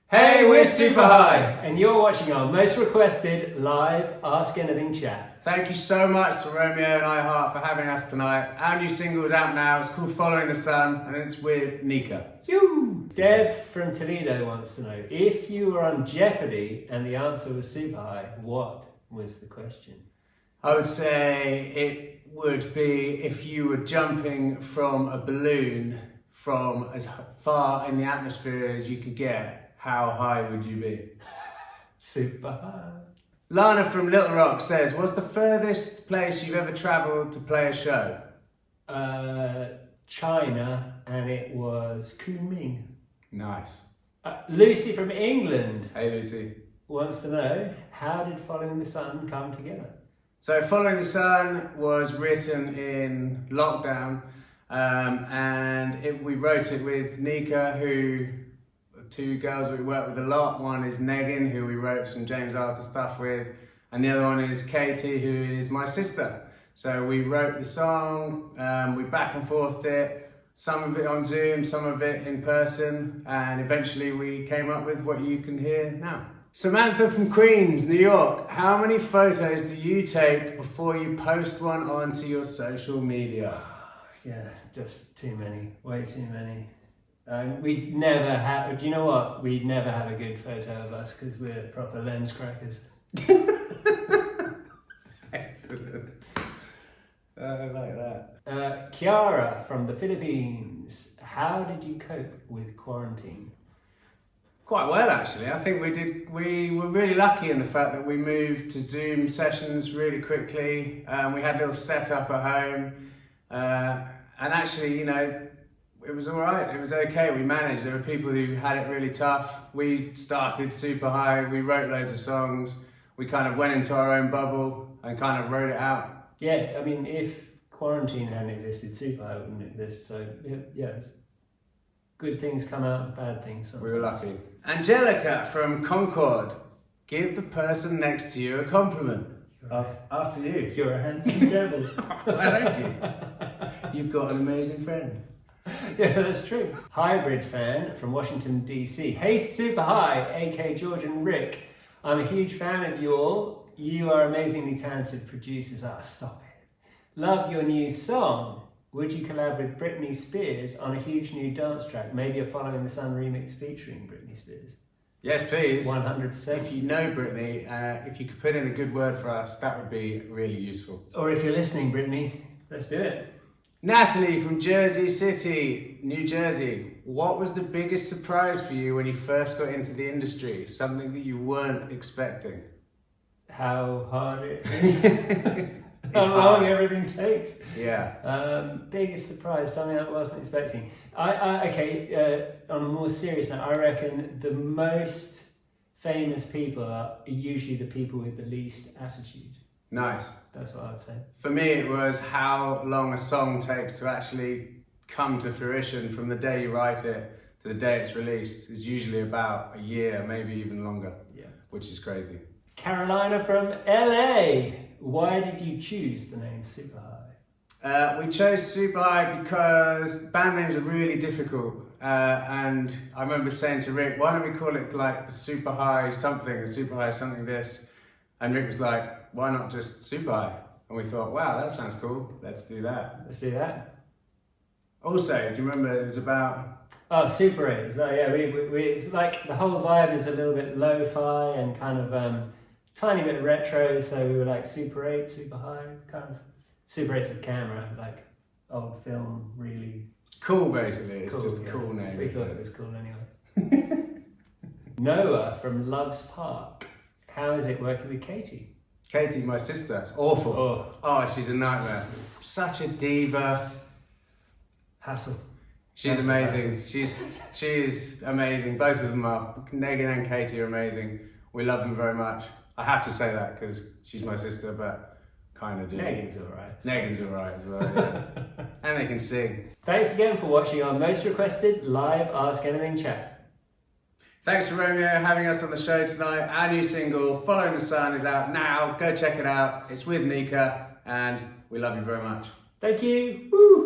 Hey, we're Super High, and you're watching our most requested live Ask Anything Chat. Thank you so much to Romeo and iHeart for having us tonight. Our new single is out now. It's called Following the Sun, and it's with Neeka. Phew! Deb from Toledo wants to know, if you were on Jeopardy and the answer was Super High, what was the question? I would say it would be if you were jumping from a balloon from as far in the atmosphere as you could get. How high would you be? Super High. Lana from Little Rock says, what's the furthest place you've ever travelled to play a show? China, and it was Kunming. Nice. Lucy from England Hey Lucy. wants to know, how did Following the Sun come together? So Following the Sun was written in lockdown, and we wrote it with Neeka, who two girls that we work with a lot. One is Megan, who we wrote some James Arthur stuff with, and the other one is Katie, who is my sister. So we wrote the song, we back and forthed it, some of it on Zoom, some of it in person, and eventually we came up with what you can hear now. Samantha from Queens, New York, how many photos do you take before you post one onto your social media? Yeah, just too many, way too many. We'd never have, do you know what? We'd never have a good photo of us because we're proper lens crackers. Excellent. I like that. Kiara from the Philippines, how did you cope with quarantine? Quite well, actually. I think we were really lucky in the fact that we moved to Zoom sessions really quickly. We had a little setup at home. And actually, you know, it was all right. It was okay. We managed. There were people who had it really tough. We started super high. We wrote loads of songs. We kind of went into our own bubble and kind of wrote it out. Yeah, I mean, if quarantine hadn't existed, Super High wouldn't exist. So, yeah, good things come out of bad things. Sometimes. We were lucky. Angelica from Concord, give the person next to you a compliment. After you. You're a handsome devil. Thank you. You've got an amazing friend. Yeah, that's true. Hybrid fan from Washington, D.C. Hey, Super High, aka George and Rick. I'm a huge fan of you all. You are amazingly talented producers. Stop it. Love your new song. Would you collab with Britney Spears on a huge new dance track? Maybe a Following the Sun remix featuring Britney Spears. Yes, please. 100%. If you know Britney, if you could put in a good word for us, that would be really useful. Or if you're listening, Britney, let's do it. Natalie from Jersey City, New Jersey. What was the biggest surprise for you when you first got into the industry? Something that you weren't expecting? How hard it is. How long everything takes. Yeah. Biggest surprise, something I wasn't expecting. Okay, on a more serious note, I reckon the most famous people are usually the people with the least attitude. Nice. That's what I'd say. For me, it was how long a song takes to actually come to fruition from the day you write it to the day it's released. Is usually about a year, maybe even longer. Yeah. Which is crazy. Carolina from LA. Why did you choose the name Super High? We chose Super High because band names are really difficult. And I remember saying to Rick, why don't we call it like the Super High something, the Super High something this? And Rick was like, why not just Super High? And we thought, wow, that sounds cool. Let's do that. Let's do that. Also, do you remember it was about... Oh, Super 8. So yeah, it's like the whole vibe is a little bit lo-fi and kind of tiny bit retro. So we were like Super 8, Super High, kind of. Super 8's a camera, like old film, really... Cool, basically. It's cool, just a cool name. We thought it was cool anyway. Noah from Loves Park. How is it working with Katie? Katie, my sister, it's awful. Oh, she's a nightmare. Such a diva. Hassle. She's amazing. She's amazing. Both of them are. Megan and Katie are amazing. We love them very much. I have to say that because she's my sister, but kind of do. Megan's alright. Megan's alright as well, yeah. And they can sing. Thanks again for watching our most requested live Ask Anything Chat. Thanks to Romeo having us on the show tonight. Our new single, Following the Sun, is out now. Go check it out. It's with Neeka, and we love you very much. Thank you. Woo!